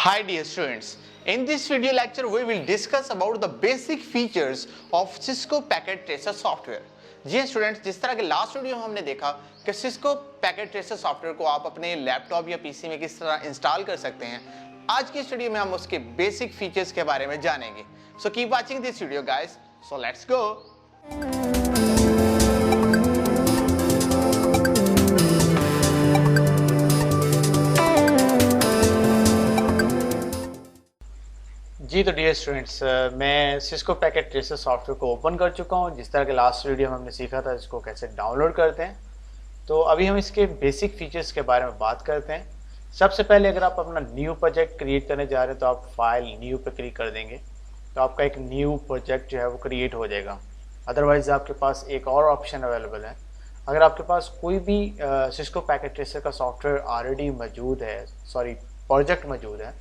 Hi dear students, in this video lecture we will discuss about the basic features of Cisco Packet Tracer software. Ji students, जिस तरह के last video में हमने देखा कि Cisco Packet Tracer software को आप अपने लैपटॉप या पीसी में किस तरह इंस्टॉल कर सकते हैं, आज की स्टडी में हम उसके बेसिक फीचर्स के बारे में जानेंगे. So keep watching this video guys. So let's go. जी तो डियर स्टूडेंट्स, मैं सिस्को पैकेट ट्रेसर सॉफ्टवेयर को ओपन कर चुका हूँ. जिस तरह के लास्ट वीडियो में हमने सीखा था इसको कैसे डाउनलोड करते हैं, तो अभी हम इसके बेसिक फीचर्स के बारे में बात करते हैं. सबसे पहले अगर आप अपना न्यू प्रोजेक्ट क्रिएट करने जा रहे हैं तो आप फाइल न्यू पे क्लिक कर देंगे तो आपका एक न्यू प्रोजेक्ट जो है वो क्रिएट हो जाएगा. अदरवाइज आपके पास एक और ऑप्शन अवेलेबल है. अगर आपके पास कोई भी सिस्को पैकेट ट्रेसर का सॉफ्टवेयर ऑलरेडी मौजूद है, प्रोजेक्ट मौजूद है,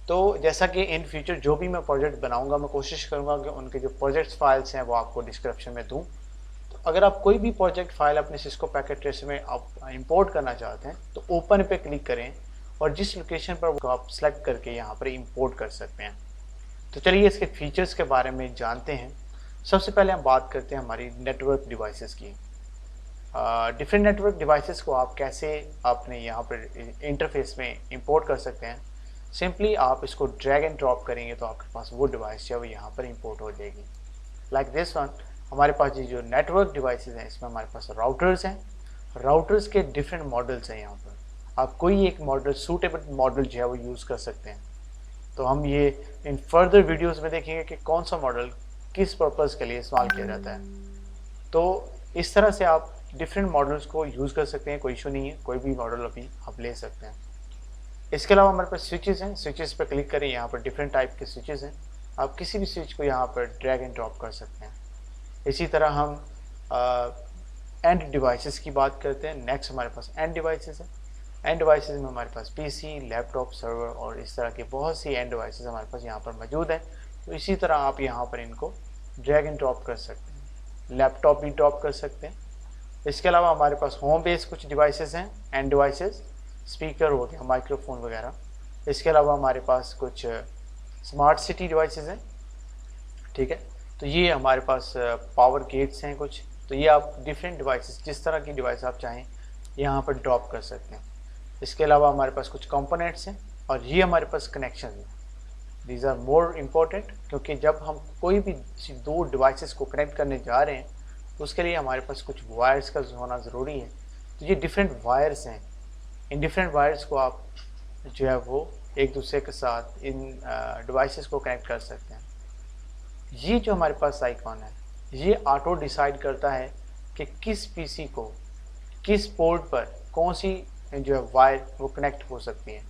तो जैसा कि इन फ्यूचर जो भी मैं प्रोजेक्ट बनाऊंगा मैं कोशिश करूंगा कि उनके जो प्रोजेक्ट फाइल्स हैं वो आपको डिस्क्रिप्शन में दूं. तो अगर आप कोई भी प्रोजेक्ट फाइल अपने सिस्को पैकेट ट्रेसर में आप इंपोर्ट करना चाहते हैं तो ओपन पे क्लिक करें और जिस लोकेशन पर वो आप सेलेक्ट करके यहाँ पर इंपोर्ट कर सकते हैं. तो चलिए इसके फीचर्स के बारे में जानते हैं. सबसे पहले हम बात करते हैं हमारी नेटवर्क डिवाइसेस की. डिफरेंट नेटवर्क डिवाइसेस को आप कैसे अपने यहाँ पर इंटरफेस में इंपोर्ट कर सकते हैं. सिंपली आप इसको ड्रैग एंड ड्रॉप करेंगे तो आपके पास वो डिवाइस जो है वो यहाँ पर इंपोर्ट हो जाएगी. Like this one. हमारे पास ये जो नेटवर्क डिवाइसेस हैं इसमें हमारे पास राउटर्स हैं. राउटर्स के डिफरेंट मॉडल्स हैं. यहाँ पर आप कोई एक मॉडल सूटेबल मॉडल जो है वो यूज़ कर सकते हैं. तो हम ये इन फर्दर वीडियोज़ में देखेंगे कि कौन सा मॉडल किस पर्पज़ के लिए इस्तेमाल किया जाता है. तो इस तरह से आप डिफरेंट मॉडल्स को यूज़ कर सकते हैं. कोई इशू नहीं है, कोई भी मॉडल अभी आप ले सकते हैं. इसके अलावा हमारे पास स्विचेस हैं. स्विचेस पर क्लिक करें, यहाँ पर डिफरेंट टाइप के स्विचेस हैं. आप किसी भी स्विच को यहाँ पर ड्रैग एंड ड्रॉप कर सकते हैं. इसी तरह हम एंड डिवाइसेस की बात करते हैं. नेक्स्ट हमारे पास एंड डिवाइसेस हैं. एंड डिवाइसेस में हमारे पास पीसी, लैपटॉप, सर्वर और इस तरह के बहुत सी एंड डिवाइसेस हमारे पास यहाँ पर मौजूद हैं. तो इसी तरह आप यहाँ पर इनको ड्रैग एंड ड्रॉप कर सकते हैं. लैपटॉप भी ड्रॉप कर सकते हैं. इसके अलावा हमारे पास होम बेस्ड कुछ डिवाइसेस हैं. एंड डिवाइसेस स्पीकर हो गया, माइक्रोफोन वगैरह. इसके अलावा हमारे पास कुछ स्मार्ट सिटी डिवाइसेस हैं. ठीक है, तो ये हमारे पास पावर गेट्स हैं कुछ. तो ये आप डिफरेंट डिवाइसेस, जिस तरह की डिवाइस आप चाहें यहाँ पर ड्रॉप कर सकते हैं. इसके अलावा हमारे पास कुछ कंपोनेंट्स हैं और ये हमारे पास कनेक्शन हैं. दीज आर मोर इम्पोर्टेंट, क्योंकि जब हम कोई भी दो डिवाइसेस को कनेक्ट करने जा रहे हैं तो उसके लिए हमारे पास कुछ वायर्स का होना ज़रूरी है. तो ये डिफरेंट वायर्स हैं. इन डिफरेंट वायर्स को आप जो है वो एक दूसरे के साथ इन डिवाइसेस को कनेक्ट कर सकते हैं. ये जो हमारे पास आइकॉन है ये ऑटो डिसाइड करता है कि किस पीसी को किस पोर्ट पर कौन सी जो है वायर वो कनेक्ट हो सकती है.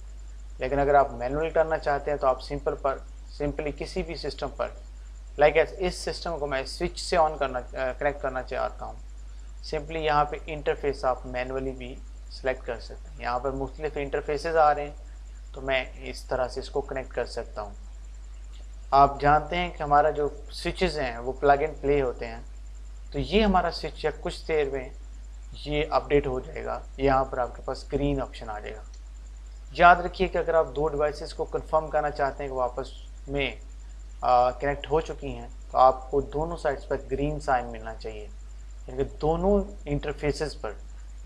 लेकिन अगर आप मैनुअली करना चाहते हैं तो आप सिंपली किसी भी सिस्टम पर, लाइक इस सिस्टम को मैं स्विच से ऑन करना कनेक्ट करना चाहता हूँ, सिंपली यहाँ पे इंटरफेस आप मैनुअली भी सेलेक्ट कर सकते हैं. यहाँ पर मुख्तलिफ इंटरफेसेस आ रहे हैं तो मैं इस तरह से इसको कनेक्ट कर सकता हूँ. आप जानते हैं कि हमारा जो स्विचेस हैं वो प्लग एंड प्ले होते हैं. तो ये हमारा स्विच या कुछ देर में ये अपडेट हो जाएगा. यहाँ पर आपके पास ग्रीन ऑप्शन आ जाएगा. याद रखिए कि अगर आप दो डिवाइसेस को कंफर्म करना चाहते हैं कि आपस में कनेक्ट हो चुकी हैं तो आपको दोनों साइड्स पर ग्रीन साइन मिलना चाहिए. यानी कि दोनों इंटरफेसेस पर,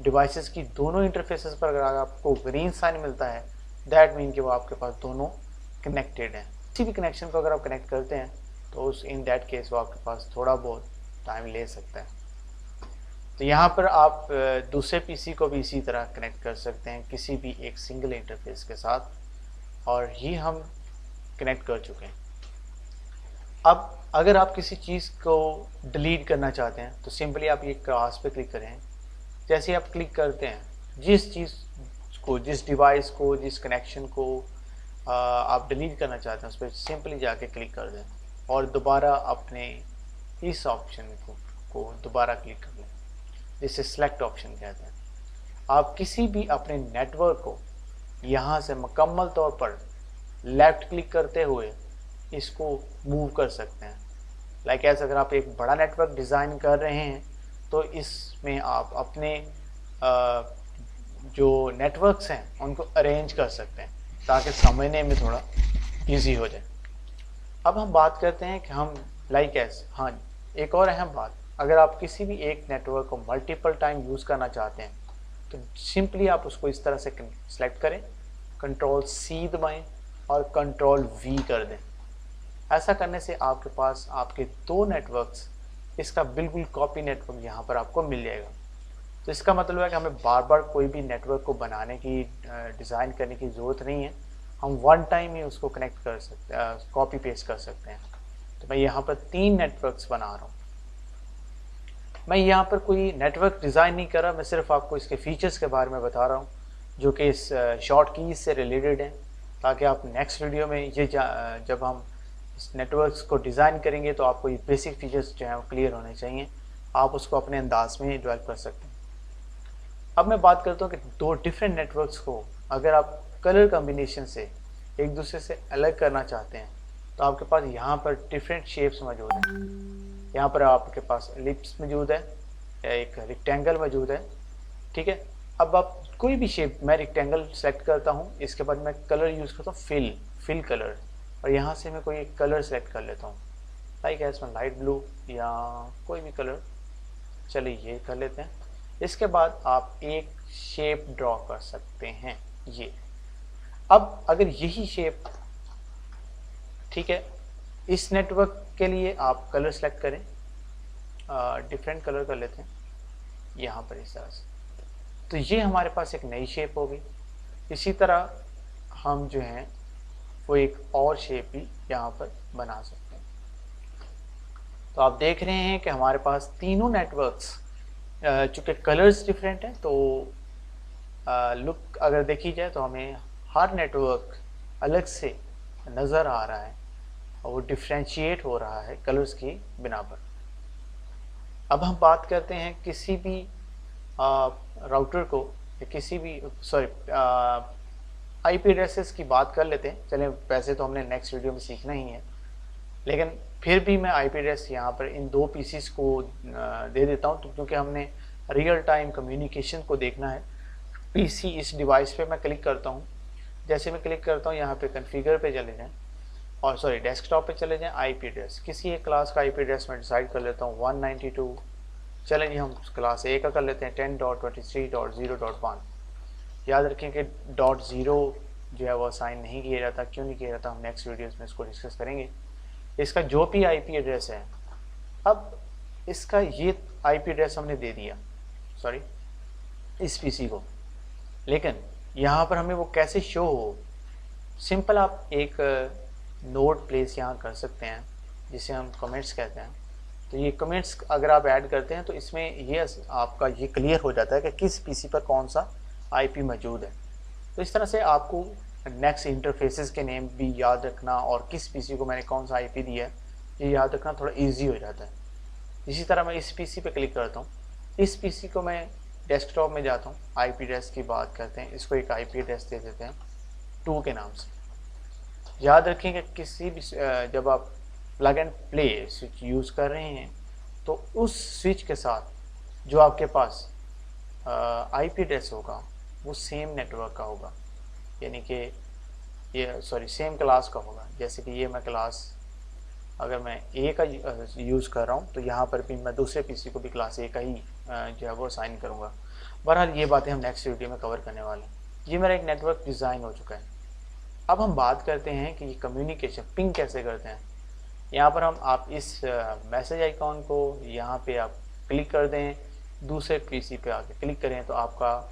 डिवाइसेस की दोनों इंटरफेसेस पर अगर आपको ग्रीन साइन मिलता है, दैट मीन कि वो आपके पास दोनों कनेक्टेड हैं. किसी भी कनेक्शन को अगर आप कनेक्ट करते हैं तो उस इन दैट केस वो आपके पास थोड़ा बहुत टाइम ले सकता है. तो यहाँ पर आप दूसरे पीसी को भी इसी तरह कनेक्ट कर सकते हैं किसी भी एक सिंगल इंटरफेस के साथ, और ये हम कनेक्ट कर चुके हैं. अब अगर आप किसी चीज़ को डिलीट करना चाहते हैं तो सिंपली आप ये क्रॉस पे क्लिक करें. जैसे ही आप क्लिक करते हैं, जिस चीज़ को, जिस डिवाइस को, जिस कनेक्शन को आप डिलीट करना चाहते हैं उस पर सिंपली जाके क्लिक कर दें और दोबारा अपने इस ऑप्शन को दोबारा क्लिक कर लें, जिसे सेलेक्ट ऑप्शन कहते हैं. आप किसी भी अपने नेटवर्क को यहाँ से मुकम्मल तौर पर लेफ़्ट क्लिक करते हुए इसको मूव कर सकते हैं. लाइक ऐसे अगर आप एक बड़ा नेटवर्क डिज़ाइन कर रहे हैं तो इसमें आप अपने जो नेटवर्क्स हैं उनको अरेंज कर सकते हैं. ताकि समझने में थोड़ा इजी हो जाए। अब हम बात करते हैं कि हम लाइक एस, हाँ एक और अहम बात, अगर आप किसी भी एक नेटवर्क को मल्टीपल टाइम यूज़ करना चाहते हैं तो सिंपली आप उसको इस तरह से सेलेक्ट करें, कंट्रोल सी दबाएं और कंट्रोल वी कर दें। ऐसा करने से आपके पास आपके दो नेटवर्क्स, इसका बिल्कुल कॉपी नेटवर्क यहाँ पर आपको मिल जाएगा। तो इसका मतलब है कि हमें बार बार कोई भी नेटवर्क को बनाने की, डिज़ाइन करने की ज़रूरत नहीं है, हम वन टाइम ही उसको कनेक्ट कर सकते, कॉपी पेस्ट कर सकते हैं। तो मैं यहाँ पर 3 नेटवर्क्स बना रहा हूँ। मैं यहाँ पर कोई नेटवर्क डिज़ाइन नहीं कर रहा, मैं सिर्फ आपको इसके फीचर्स के बारे में बता रहा हूँ जो कि इस शॉर्ट कीज से रिलेटेड हैं, ताकि आप नेक्स्ट वीडियो में ये जब हम इस नेटवर्क्स को डिज़ाइन करेंगे तो आपको ये बेसिक फीचर्स जो हैं वो क्लियर होने चाहिए, आप उसको अपने अंदाज में डेवलप कर सकते हैं। अब मैं बात करता हूँ कि दो डिफरेंट नेटवर्क्स को अगर आप कलर कॉम्बिनेशन से एक दूसरे से अलग करना चाहते हैं तो आपके पास यहाँ पर डिफरेंट शेप्स मौजूद हैं। यहाँ पर आपके पास एलिप्स मौजूद है, एक रेक्टेंगल मौजूद है, ठीक है। अब आप कोई भी शेप, मैं रेक्टेंगल सेलेक्ट करता हूँ, इसके बाद मैं कलर यूज़ करता हूँ फिल कलर, और यहाँ से मैं कोई एक कलर सेलेक्ट कर लेता हूँ, लाइक इसमें लाइट ब्लू या कोई भी कलर, चलिए ये कर लेते हैं। इसके बाद आप एक शेप ड्रॉ कर सकते हैं ये। अब अगर यही शेप, ठीक है, इस नेटवर्क के लिए आप कलर सेलेक्ट करें, डिफरेंट कलर कर लेते हैं यहाँ पर इस तरह से, तो ये हमारे पास एक नई शेप होगी। इसी तरह हम जो हैं वो एक और शेप भी यहाँ पर बना सकते हैं। तो आप देख रहे हैं कि हमारे पास तीनों नेटवर्क्स, चूँकि कलर्स डिफरेंट हैं तो लुक अगर देखी जाए तो हमें हर नेटवर्क अलग से नज़र आ रहा है और वो डिफ्रेंशिएट हो रहा है कलर्स की बिना पर। अब हम बात करते हैं किसी भी राउटर को, या किसी भी आईपी एड्रेसेस की बात कर लेते हैं। चलें, वैसे तो हमने नेक्स्ट वीडियो में सीखना ही है, लेकिन फिर भी मैं आईपी एड्रेस यहाँ पर इन दो पीसीस को दे देता हूँ, तो क्योंकि हमने रियल टाइम कम्युनिकेशन को देखना है। पीसी इस डिवाइस पे मैं क्लिक करता हूँ, जैसे मैं क्लिक करता हूँ यहाँ पे कॉन्फ़िगर पे चले जाएं, और डेस्कटॉप पे चले जाएं, आईपी एड्रेस किसी एक क्लास का आईपी एड्रेस मैं डिसाइड कर लेता हूँ 192। चलें जी, हम क्लास ए का कर लेते हैं 10.23.0.1। याद रखें कि .0 जो है वो असाइन नहीं किया जाता। क्यों नहीं किया जाता, हम नेक्स्ट वीडियोस में इसको डिस्कस करेंगे। इसका जो भी आईपी एड्रेस है, अब इसका ये आईपी एड्रेस हमने दे दिया इस पीसी को, लेकिन यहाँ पर हमें वो कैसे शो हो, सिंपल आप एक नोड प्लेस यहाँ कर सकते हैं जिसे हम कमेंट्स कहते हैं। तो ये कमेंट्स अगर आप ऐड करते हैं तो इसमें ये आपका ये क्लियर हो जाता है कि किस पीसी पर कौन सा आईपी मौजूद है। तो इस तरह से आपको नेक्स्ट इंटरफेसेस के नेम भी याद रखना और किस पीसी को मैंने कौन सा आईपी दिया है ये याद रखना थोड़ा इजी हो जाता है। इसी तरह मैं इस पीसी पे क्लिक करता हूँ, इस पीसी को मैं डेस्कटॉप में जाता हूँ, आईपी एड्रेस की बात करते हैं, इसको एक आईपी एड्रेस दे देते हैं 2 के नाम से। याद रखें कि किसी भी जब आप plug and play switch use कर रहे हैं तो उस स्विच के साथ जो आपके पास आईपी एड्रेस होगा वो सेम नेटवर्क का होगा, यानी कि ये सेम क्लास का होगा। जैसे कि ये मैं क्लास, अगर मैं ए का यूज़ कर रहा हूँ तो यहाँ पर भी मैं दूसरे पीसी को भी क्लास ए का ही जो है वो असाइन करूँगा। बहरहाल ये बातें हम नेक्स्ट वीडियो में कवर करने वाले हैं। ये मेरा एक नेटवर्क डिज़ाइन हो चुका है। अब हम बात करते हैं कि ये कम्युनिकेशन पिंग कैसे करते हैं। यहाँ पर आप इस मैसेज आइकॉन को यहाँ पे आप क्लिक कर दें, दूसरे पीसी पे आके क्लिक करें तो आपका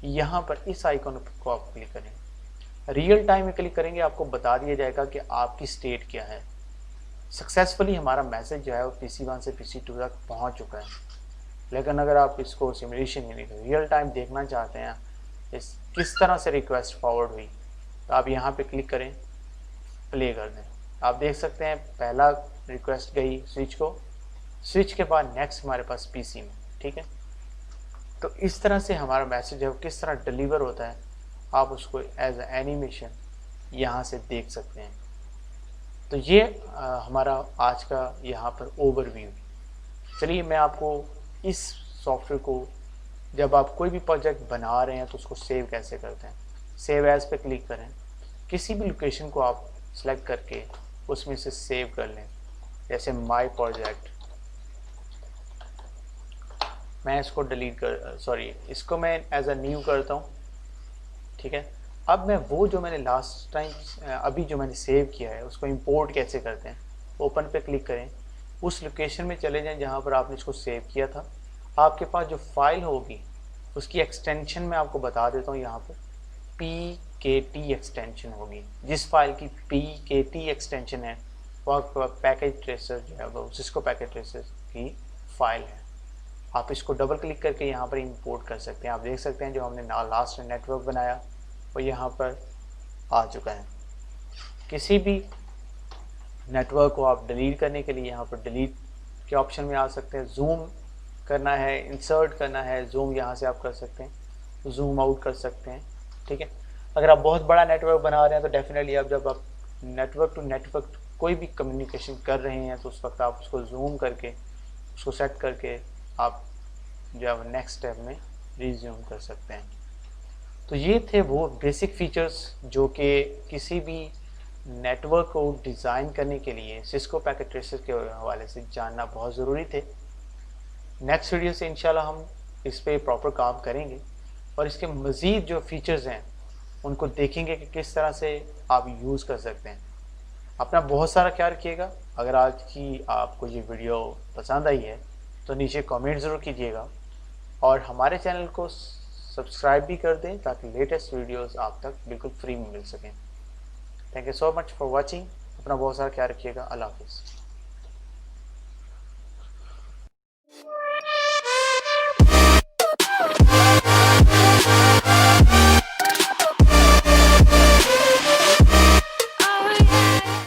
यहाँ पर इस आइकॉन को आप क्लिक करें, रियल टाइम में क्लिक करेंगे, आपको बता दिया जाएगा कि आपकी स्टेट क्या है। सक्सेसफुली हमारा मैसेज जो है वो PC1 से PC2 तक पहुँच चुका है। लेकिन अगर आप इसको सिमुलेशन यानी रियल टाइम देखना चाहते हैं इस किस तरह से रिक्वेस्ट फॉरवर्ड हुई, तो आप यहाँ पे क्लिक करें, प्ले कर दें। आप देख सकते हैं पहला रिक्वेस्ट गई स्विच को, स्विच के बाद नेक्स्ट हमारे पास पीसी में, ठीक है। तो इस तरह से हमारा मैसेज है वो किस तरह डिलीवर होता है, आप उसको एज एनिमेशन यहाँ से देख सकते हैं। तो ये हमारा आज का यहाँ पर ओवरव्यू। चलिए मैं आपको इस सॉफ्टवेयर को, जब आप कोई भी प्रोजेक्ट बना रहे हैं तो उसको सेव कैसे करते हैं, सेव एज पे क्लिक करें, किसी भी लोकेशन को आप सेलेक्ट करके उसमें से सेव कर लें, जैसे माय प्रोजेक्ट। मैं इसको इसको मैं एज अ न्यू करता हूँ, ठीक है। अब मैं वो जो मैंने लास्ट टाइम अभी जो मैंने सेव किया है उसको इंपोर्ट कैसे करते हैं, ओपन पे क्लिक करें, उस लोकेशन में चले जाएं जहाँ पर आपने इसको सेव किया था। आपके पास जो फाइल होगी उसकी एक्सटेंशन मैं आपको बता देता हूँ, यहाँ पर PKT एक्सटेंशन होगी। जिस फाइल की PKT एक्सटेंशन है वो आपका पैकेज ट्रेसर जो है वो सिस्को पैकेट ट्रेसर की फाइल है। आप इसको डबल क्लिक करके यहाँ पर इंपोर्ट कर सकते हैं। आप देख सकते हैं जो हमने लास्ट नेटवर्क बनाया वो यहाँ पर आ चुका है। किसी भी नेटवर्क को आप डिलीट करने के लिए यहाँ पर डिलीट के ऑप्शन में आ सकते हैं। जूम करना है, इंसर्ट करना है, जूम यहाँ से आप कर सकते हैं, जूम आउट कर सकते हैं, ठीक है। अगर आप बहुत बड़ा नेटवर्क बना रहे हैं तो डेफिनेटली आप जब आप नेटवर्क टू नेटवर्क कोई भी कम्युनिकेशन कर रहे हैं तो उस वक्त आप उसको जूम करके उसको सेट करके आप जो है नेक्स्ट स्टेप में रिज्यूम कर सकते हैं। तो ये थे वो बेसिक फीचर्स जो कि किसी भी नेटवर्क को डिज़ाइन करने के लिए सिस्को पैकेट ट्रेसर के हवाले से जानना बहुत ज़रूरी थे। नेक्स्ट वीडियो से इंशाल्लाह हम इस पे प्रॉपर काम करेंगे और इसके मज़ीद जो फीचर्स हैं उनको देखेंगे कि किस तरह से आप यूज़ कर सकते हैं। अपना बहुत सारा ख्याल रखिएगा। अगर आज की आपको ये वीडियो पसंद आई है तो नीचे कमेंट ज़रूर कीजिएगा और हमारे चैनल को सब्सक्राइब भी कर दें ताकि लेटेस्ट वीडियोस आप तक बिल्कुल फ्री में मिल सकें। Thank you so much for watching. अपना बहुत सारा ख्याल रखिएगा। अल्लाह हाफिज़।